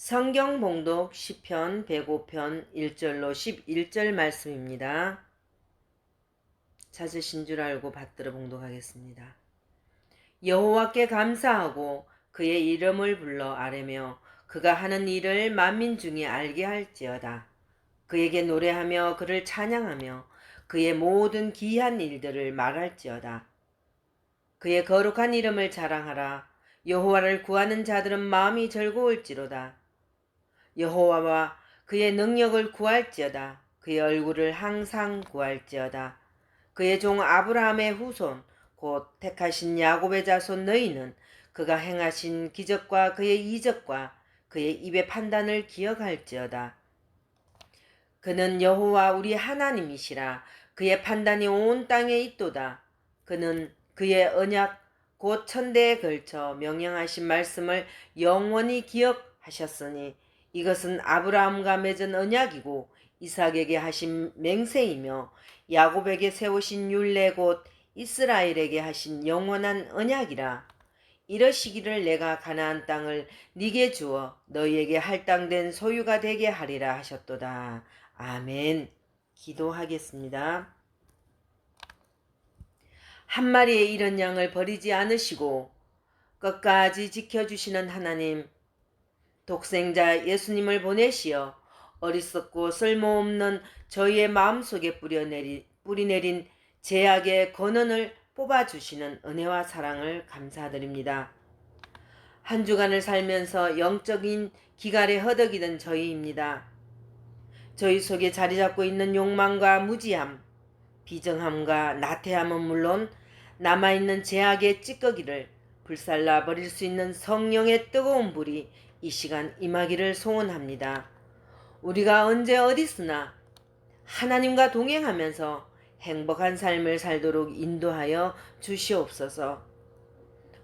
성경 봉독 시편 105편 1절로 11절 말씀입니다. 찾으신 줄 알고 받들어 봉독하겠습니다. 여호와께 감사하고 그의 이름을 불러 아뢰며 그가 하는 일을 만민 중에 알게 할지어다. 그에게 노래하며 그를 찬양하며 그의 모든 기이한 일들을 말할지어다. 그의 거룩한 이름을 자랑하라. 여호와를 구하는 자들은 마음이 즐거울지로다. 여호와와 그의 능력을 구할지어다. 그의 얼굴을 항상 구할지어다. 그의 종 아브라함의 후손 곧 택하신 야곱의 자손 너희는 그가 행하신 기적과 그의 이적과 그의 입의 판단을 기억할지어다. 그는 여호와 우리 하나님이시라. 그의 판단이 온 땅에 있도다. 그는 그의 언약 곧 천대에 걸쳐 명령하신 말씀을 영원히 기억하셨으니 이것은 아브라함과 맺은 언약이고 이삭에게 하신 맹세이며 야곱에게 세우신 율례 곧 이스라엘에게 하신 영원한 언약이라. 이러시기를 내가 가나안 땅을 네게 주어 너희에게 할당된 소유가 되게 하리라 하셨도다. 아멘. 기도하겠습니다. 한 마리의 이런 양을 버리지 않으시고 끝까지 지켜주시는 하나님, 독생자 예수님을 보내시어 어리석고 쓸모없는 저희의 마음속에 뿌리내린 죄악의 권한을 뽑아주시는 은혜와 사랑을 감사드립니다. 한 주간을 살면서 영적인 기갈에 허덕이던 저희입니다. 저희 속에 자리 잡고 있는 욕망과 무지함, 비정함과 나태함은 물론 남아있는 죄악의 찌꺼기를 불살라 버릴 수 있는 성령의 뜨거운 불이 이 시간 임하기를 소원합니다. 우리가 언제 어디서나 하나님과 동행하면서 행복한 삶을 살도록 인도하여 주시옵소서.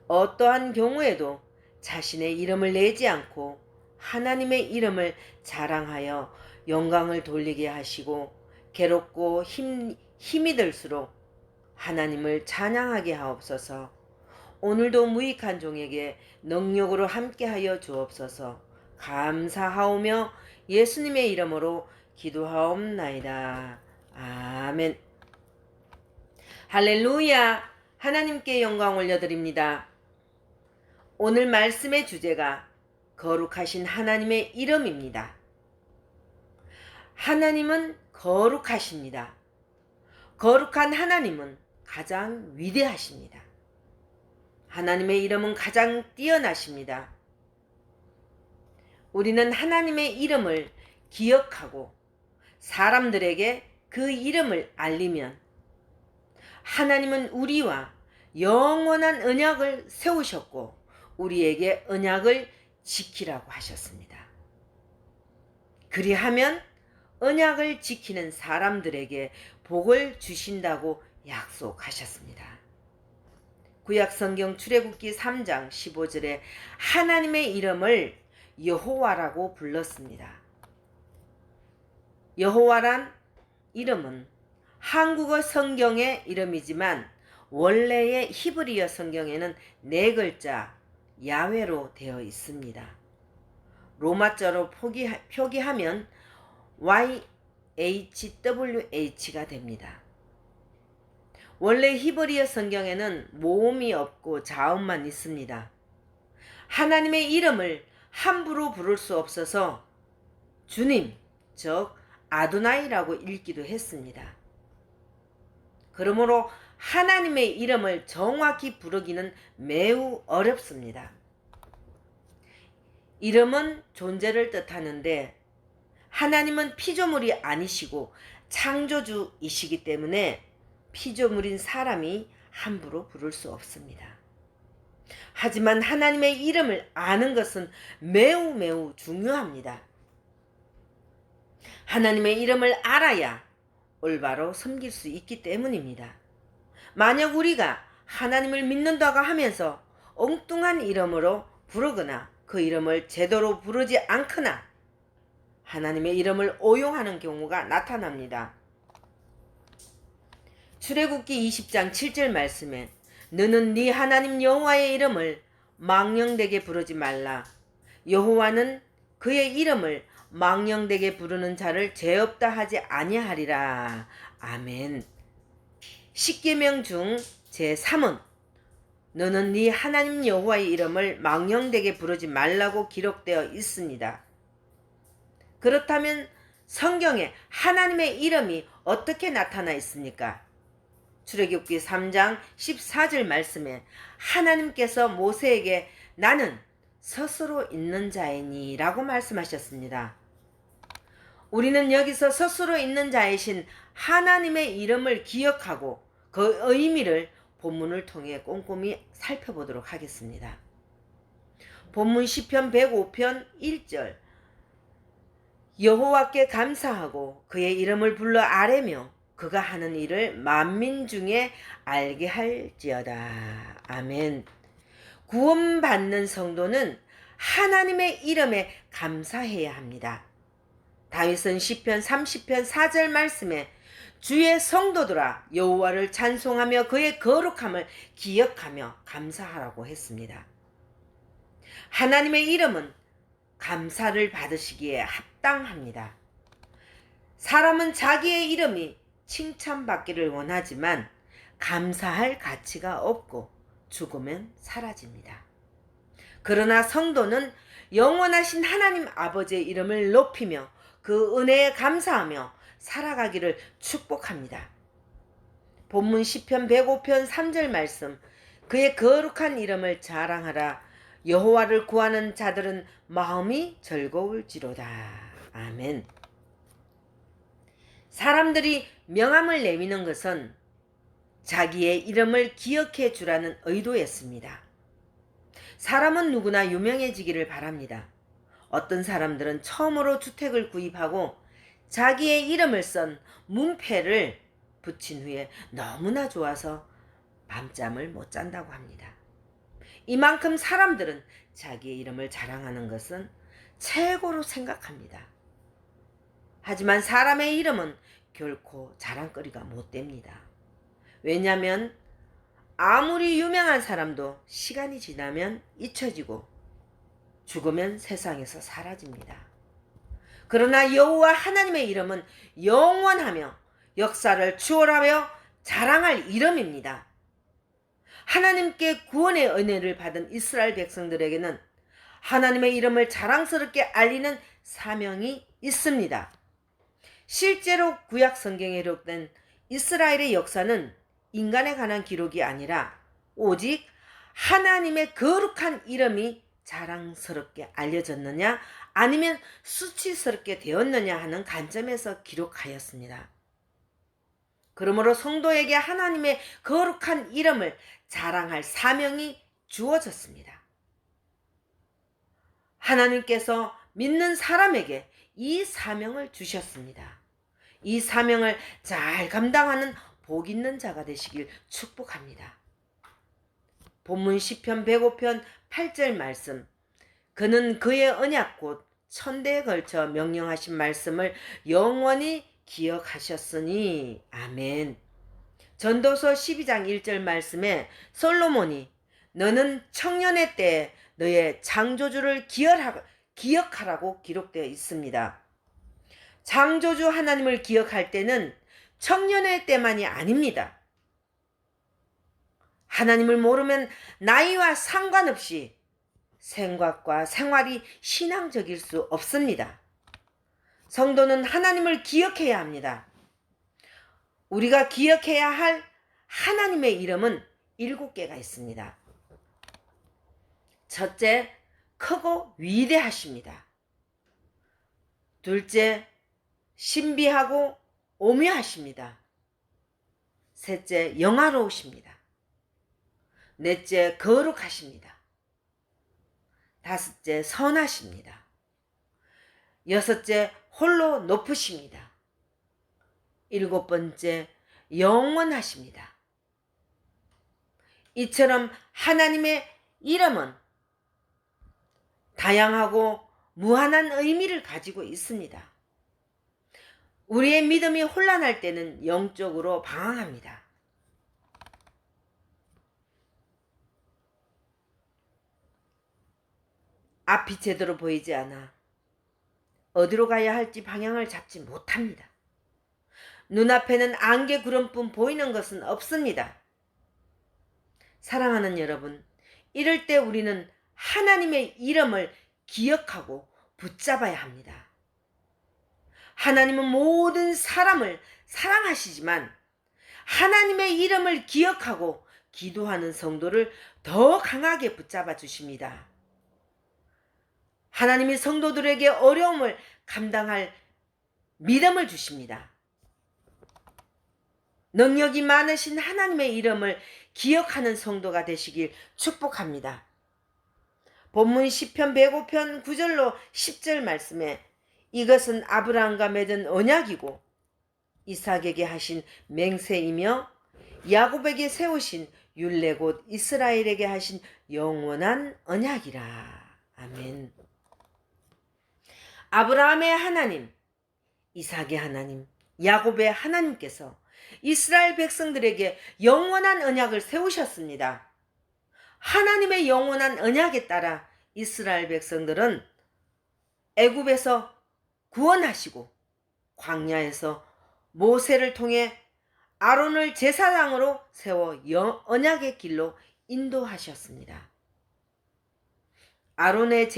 어떠한 경우에도 자신의 이름을 내지 않고 하나님의 이름을 자랑하여 영광을 돌리게 하시고 괴롭고 힘이 들수록 하나님을 찬양하게 하옵소서. 오늘도 무익한 종에게 능력으로 함께하여 주옵소서. 감사하오며 예수님의 이름으로 기도하옵나이다. 아멘. 할렐루야. 하나님께 영광 올려드립니다. 오늘 말씀의 주제가 거룩하신 하나님의 이름입니다. 하나님은 거룩하십니다. 거룩한 하나님은 가장 위대하십니다. 하나님의 이름은 가장 뛰어나십니다. 우리는 하나님의 이름을 기억하고 사람들에게 그 이름을 알리면 하나님은 우리와 영원한 언약을 세우셨고 우리에게 언약을 지키라고 하셨습니다. 그리하면 언약을 지키는 사람들에게 복을 주신다고 약속하셨습니다. 구약성경 출애굽기 3장 15절에 하나님의 이름을 여호와라고 불렀습니다. 여호와란 이름은 한국어 성경의 이름이지만 원래의 히브리어 성경에는 네 글자 야훼로 되어 있습니다. 로마자로 표기하면 YHWH가 됩니다. 원래 히브리어 성경에는 모음이 없고 자음만 있습니다. 하나님의 이름을 함부로 부를 수 없어서 주님, 즉 아도나이라고 읽기도 했습니다. 그러므로 하나님의 이름을 정확히 부르기는 매우 어렵습니다. 이름은 존재를 뜻하는데 하나님은 피조물이 아니시고 창조주이시기 때문에 피조물인 사람이 함부로 부를 수 없습니다. 하지만 하나님의 이름을 아는 것은 매우 중요합니다. 하나님의 이름을 알아야 올바로 섬길 수 있기 때문입니다. 만약 우리가 하나님을 믿는다고 하면서 엉뚱한 이름으로 부르거나 그 이름을 제대로 부르지 않거나 하나님의 이름을 오용하는 경우가 나타납니다. 출애굽기 20장 7절 말씀에 너는 네 하나님 여호와의 이름을 망령되게 부르지 말라. 여호와는 그의 이름을 망령되게 부르는 자를 죄 없다 하지 아니하리라. 아멘. 십계명 중 제3은 너는 네 하나님 여호와의 이름을 망령되게 부르지 말라고 기록되어 있습니다. 그렇다면 성경에 하나님의 이름이 어떻게 나타나 있습니까? 출애굽기 3장 14절 말씀에 하나님께서 모세에게 나는 스스로 있는 자이니 라고 말씀하셨습니다. 우리는 여기서 스스로 있는 자이신 하나님의 이름을 기억하고 그 의미를 본문을 통해 꼼꼼히 살펴보도록 하겠습니다. 본문 시편 105편 1절 여호와께 감사하고 그의 이름을 불러 아뢰며 그가 하는 일을 만민 중에 알게 할지어다. 아멘. 구원받는 성도는 하나님의 이름에 감사해야 합니다. 다윗은 시편 30편 4절 말씀에 주의 성도들아 여호와를 찬송하며 그의 거룩함을 기억하며 감사하라고 했습니다. 하나님의 이름은 감사를 받으시기에 합당합니다. 사람은 자기의 이름이 칭찬받기를 원하지만 감사할 가치가 없고 죽으면 사라집니다. 그러나 성도는 영원하신 하나님 아버지의 이름을 높이며 그 은혜에 감사하며 살아가기를 축복합니다. 본문 시편 105편 3절 말씀 그의 거룩한 이름을 자랑하라. 여호와를 구하는 자들은 마음이 즐거울지로다. 아멘. 사람들이 명함을 내미는 것은 자기의 이름을 기억해 주라는 의도였습니다. 사람은 누구나 유명해지기를 바랍니다. 어떤 사람들은 처음으로 주택을 구입하고 자기의 이름을 쓴 문패를 붙인 후에 너무나 좋아서 밤잠을 못 잔다고 합니다. 이만큼 사람들은 자기의 이름을 자랑하는 것은 최고로 생각합니다. 하지만 사람의 이름은 결코 자랑거리가 못 됩니다. 왜냐하면 아무리 유명한 사람도 시간이 지나면 잊혀지고 죽으면 세상에서 사라집니다. 그러나 여호와 하나님의 이름은 영원하며 역사를 추월하며 자랑할 이름입니다. 하나님께 구원의 은혜를 받은 이스라엘 백성들에게는 하나님의 이름을 자랑스럽게 알리는 사명이 있습니다. 실제로 구약 성경에 기록된 이스라엘의 역사는 인간에 관한 기록이 아니라 오직 하나님의 거룩한 이름이 자랑스럽게 알려졌느냐 아니면 수치스럽게 되었느냐 하는 관점에서 기록하였습니다. 그러므로 성도에게 하나님의 거룩한 이름을 자랑할 사명이 주어졌습니다. 하나님께서 믿는 사람에게 이 사명을 주셨습니다. 이 사명을 잘 감당하는 복 있는 자가 되시길 축복합니다. 본문 시편 105편 8절 말씀 그는 그의 언약 곧 천대에 걸쳐 명령하신 말씀을 영원히 기억하셨으니 아멘. 전도서 12장 1절 말씀에 솔로몬이 너는 청년의 때에 너의 창조주를 기억하라고 기록되어 있습니다. 창조주 하나님을 기억할 때는 청년의 때만이 아닙니다. 하나님을 모르면 나이와 상관없이 생각과 생활이 신앙적일 수 없습니다. 성도는 하나님을 기억해야 합니다. 우리가 기억해야 할 하나님의 이름은 7개가 있습니다. 첫째, 크고 위대하십니다. 둘째, 신비하고 오묘하십니다. 셋째, 영화로우십니다. 넷째, 거룩하십니다. 다섯째, 선하십니다. 여섯째, 홀로 높으십니다. 일곱 번째, 영원하십니다. 이처럼 하나님의 이름은 다양하고 무한한 의미를 가지고 있습니다. 우리의 믿음이 혼란할 때는 영적으로 방황합니다. 앞이 제대로 보이지 않아 어디로 가야 할지 방향을 잡지 못합니다. 눈앞에는 안개 구름뿐 보이는 것은 없습니다. 사랑하는 여러분, 이럴 때 우리는 하나님의 이름을 기억하고 붙잡아야 합니다. 하나님은 모든 사람을 사랑하시지만 하나님의 이름을 기억하고 기도하는 성도를 더 강하게 붙잡아 주십니다. 하나님이 성도들에게 어려움을 감당할 믿음을 주십니다. 능력이 많으신 하나님의 이름을 기억하는 성도가 되시길 축복합니다. 본문 시편 105편 9절로 10절 말씀에 이것은 아브라함과 맺은 언약이고 이삭에게 하신 맹세이며 야곱에게 세우신 율례 곧 이스라엘에게 하신 영원한 언약이라. 아멘. 아브라함의 하나님, 이삭의 하나님, 야곱의 하나님께서 이스라엘 백성들에게 영원한 언약을 세우셨습니다. 하나님의 영원한 언약에 따라 이스라엘 백성들은 애굽에서 구원하시고 광야에서 모세를 통해 아론을 제사장으로 세워 언약의 길로 인도하셨습니다. 아론의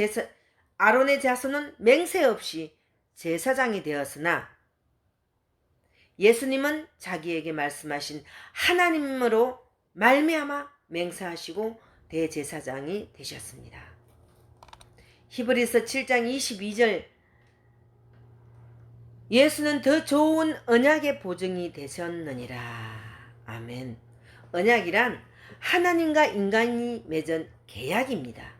자손은 맹세 없이 제사장이 되었으나 예수님은 자기에게 말씀하신 하나님으로 말미암아 맹세하시고 대제사장이 되셨습니다. 히브리서 7장 22절 예수는 더 좋은 언약의 보증이 되셨느니라. 아멘. 언약이란 하나님과 인간이 맺은 계약입니다.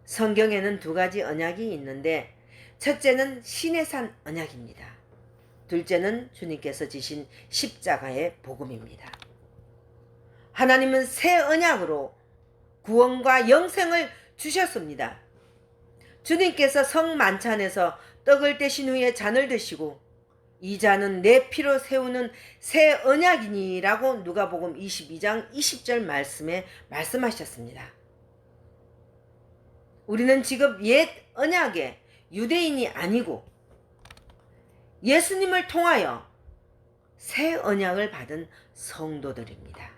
성경에는 두 가지 언약이 있는데 첫째는 시내산 언약입니다. 둘째는 주님께서 지신 십자가의 복음입니다. 하나님은 새 언약으로 구원과 영생을 주셨습니다. 주님께서 성만찬에서 떡을 떼신 후에 잔을 드시고 이 잔은 내 피로 세우는 새 언약이니 라고 누가복음 22장 20절 말씀에 말씀하셨습니다. 우리는 지금 옛 언약의 유대인이 아니고 예수님을 통하여 새 언약을 받은 성도들입니다.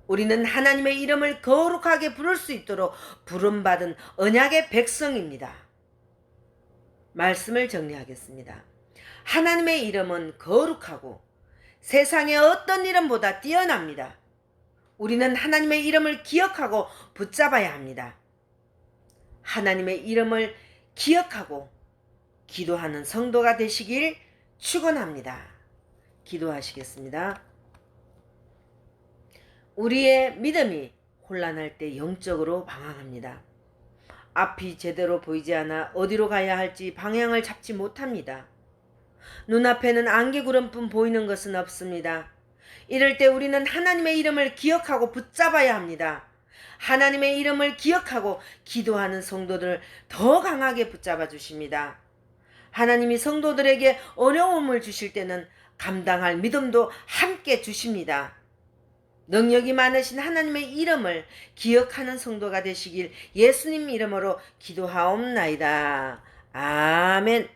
우리는 하나님의 이름을 거룩하게 부를 수 있도록 부름받은 언약의 백성입니다. 말씀을 정리하겠습니다. 하나님의 이름은 거룩하고 세상의 어떤 이름보다 뛰어납니다. 우리는 하나님의 이름을 기억하고 붙잡아야 합니다. 하나님의 이름을 기억하고 기도하는 성도가 되시길 축원합니다. 기도하시겠습니다. 우리의 믿음이 혼란할 때 영적으로 방황합니다. 앞이 제대로 보이지 않아 어디로 가야 할지 방향을 잡지 못합니다. 눈앞에는 안개구름뿐 보이는 것은 없습니다. 이럴 때 우리는 하나님의 이름을 기억하고 붙잡아야 합니다. 하나님의 이름을 기억하고 기도하는 성도들을 더 강하게 붙잡아 주십니다. 하나님이 성도들에게 어려움을 주실 때는 감당할 믿음도 함께 주십니다. 능력이 많으신 하나님의 이름을 기억하는 성도가 되시길 예수님 이름으로 기도하옵나이다. 아멘.